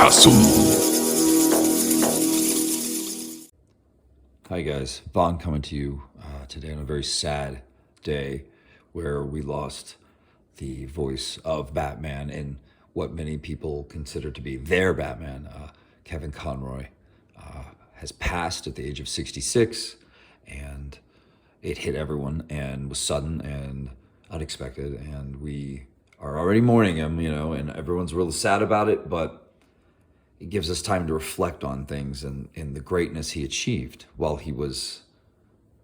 Hi guys, Vaughn coming to you today on a very sad day where we lost the voice of Batman in what many people consider to be their Batman. Kevin Conroy has passed at the age of 66, and it hit everyone and was sudden and unexpected, and we are already mourning him, and everyone's really sad about it, but it gives us time to reflect on things and the greatness he achieved while he was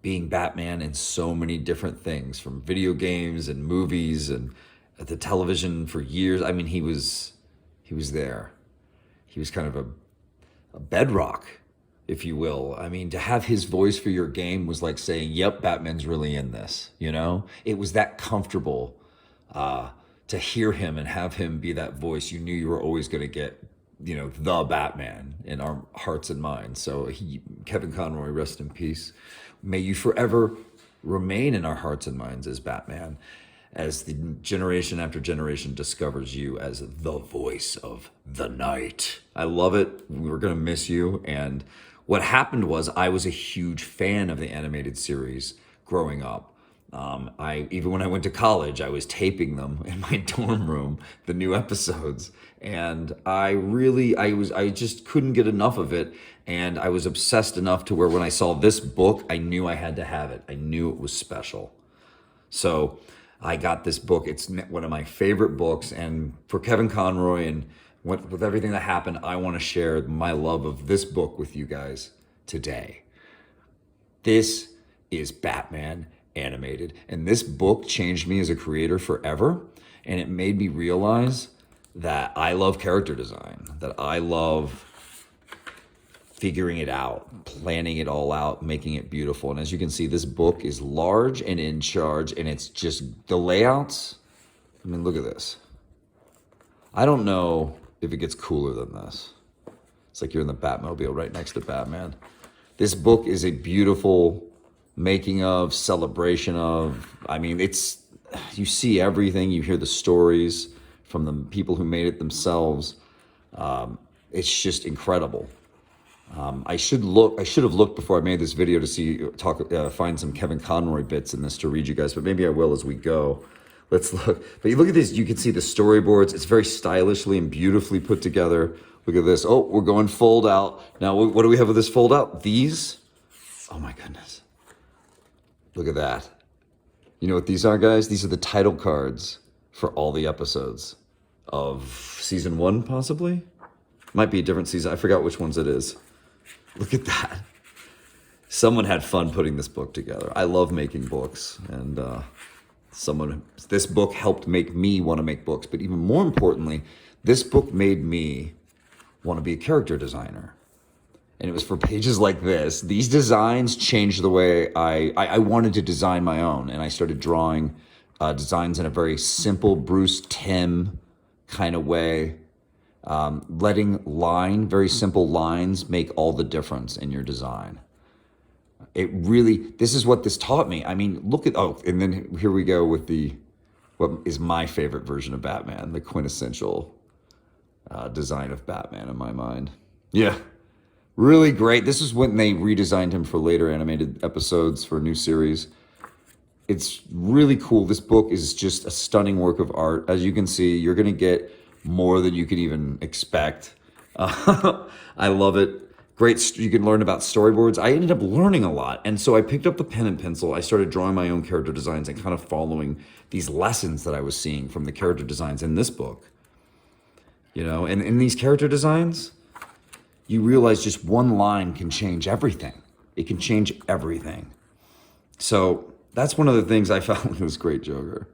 being Batman in so many different things, from video games and movies and at the television for years. I mean, he was there. He was kind of a bedrock, if you will. I mean, to have his voice for your game was like saying, yep, Batman's really in this, It was that comfortable to hear him and have him be that voice. You knew you were always going to get the Batman in our hearts and minds. So Kevin Conroy, rest in peace. May you forever remain in our hearts and minds as Batman, as the generation after generation discovers you as the voice of the night. I love it. We're going to miss you. And what happened was I was a huge fan of the animated series growing up. Even when I went to college, I was taping them in my dorm room, the new episodes. And I just couldn't get enough of it. And I was obsessed enough to where when I saw this book, I knew I had to have it. I knew it was special. So I got this book. It's one of my favorite books. And for Kevin Conroy and with everything that happened, I want to share my love of this book with you guys today. This is Batman animated, and this book changed me as a creator forever, and it made me realize that I love character design, that I love figuring it out, planning it all out, making it beautiful. And as you can see, this book is large and in charge, and it's just the layouts. I mean, look at this. I don't know if it gets cooler than this. It's like you're in the Batmobile right next to Batman. This book is a beautiful making of, celebration of. I mean, you see everything, you hear the stories from the people who made it themselves. It's just incredible. I should have looked before I made this video to find some Kevin Conroy bits in this to read you guys, but maybe I will as we go. Let's look. But you look at this, you can see the storyboards. It's very stylishly and beautifully put together. Look at this. Oh, we're going fold out. Now, what do we have with this fold out? These? Oh my goodness. Look at that. You know what these are, guys? These are the title cards for all the episodes of season 1, possibly? Might be a different season. I forgot which ones it is. Look at that. Someone had fun putting this book together. I love making books, and this book helped make me want to make books. But even more importantly, this book made me want to be a character designer. And it was for pages like this. These designs changed the way I wanted to design my own. And I started drawing designs in a very simple Bruce Timm kind of way. Letting very simple lines make all the difference in your design. This is what this taught me. I mean, and then here we go with what is my favorite version of Batman, the quintessential design of Batman in my mind. Yeah. Really great. This is when they redesigned him for later animated episodes for a new series. It's really cool. This book is just a stunning work of art. As you can see, you're going to get more than you could even expect. I love it. Great. You can learn about storyboards. I ended up learning a lot. And so I picked up the pen and pencil. I started drawing my own character designs and kind of following these lessons that I was seeing from the character designs in this book. And in these character designs, you realize just one line can change everything. It can change everything. So that's one of the things I found with this great Joker.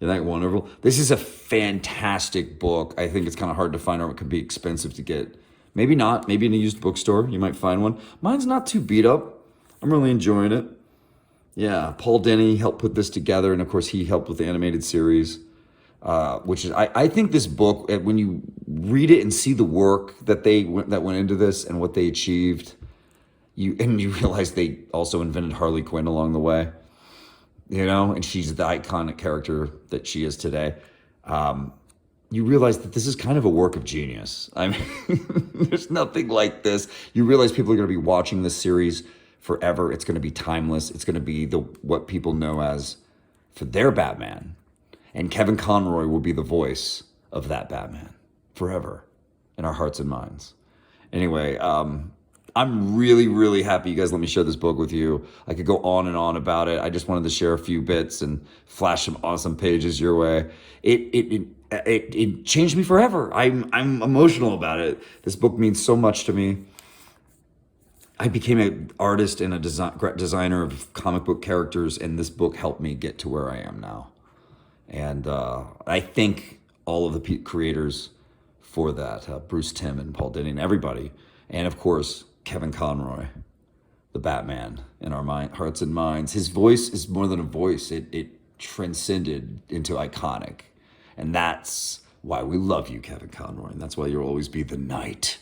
Isn't that wonderful? This is a fantastic book. I think it's kind of hard to find, or it could be expensive to get. Maybe not. Maybe in a used bookstore, you might find one. Mine's not too beat up. I'm really enjoying it. Yeah, Paul Denny helped put this together, and of course he helped with the animated series. Which is, I think this book, when you read it and see the work that went into this and what they achieved, you realize they also invented Harley Quinn along the way, and she's the iconic character that she is today. you realize that this is kind of a work of genius. I mean, there's nothing like this. You realize people are going to be watching this series forever. It's going to be timeless. It's going to be what people know as for their Batman. And Kevin Conroy will be the voice of that Batman forever in our hearts and minds. Anyway, I'm really, really happy you guys let me share this book with you. I could go on and on about it. I just wanted to share a few bits and flash some awesome pages your way. It changed me forever. I'm emotional about it. This book means so much to me. I became an artist and a designer of comic book characters, and this book helped me get to where I am now. And I thank all of the creators for that. Bruce Timm and Paul Dini and everybody. And of course, Kevin Conroy, the Batman in our hearts and minds. His voice is more than a voice. It transcended into iconic. And that's why we love you, Kevin Conroy. And that's why you'll always be the Knight.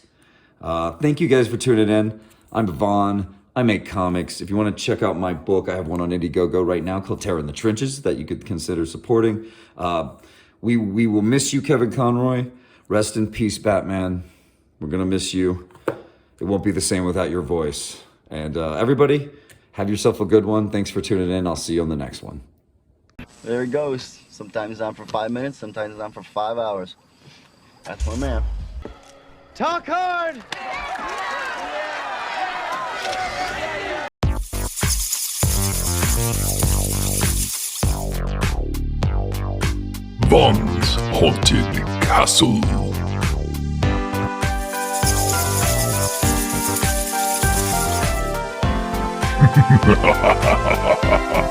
Thank you guys for tuning in. I'm Vaughn. I make comics. If you want to check out my book, I have one on Indiegogo right now called Terror in the Trenches that you could consider supporting. We will miss you, Kevin Conroy. Rest in peace, Batman. We're going to miss you. It won't be the same without your voice. And everybody, have yourself a good one. Thanks for tuning in. I'll see you on the next one. There it goes. Sometimes on for 5 minutes, sometimes on for 5 hours. That's my man. Talk hard! Vaughn's Haunted Castle. Ha ha ha ha ha!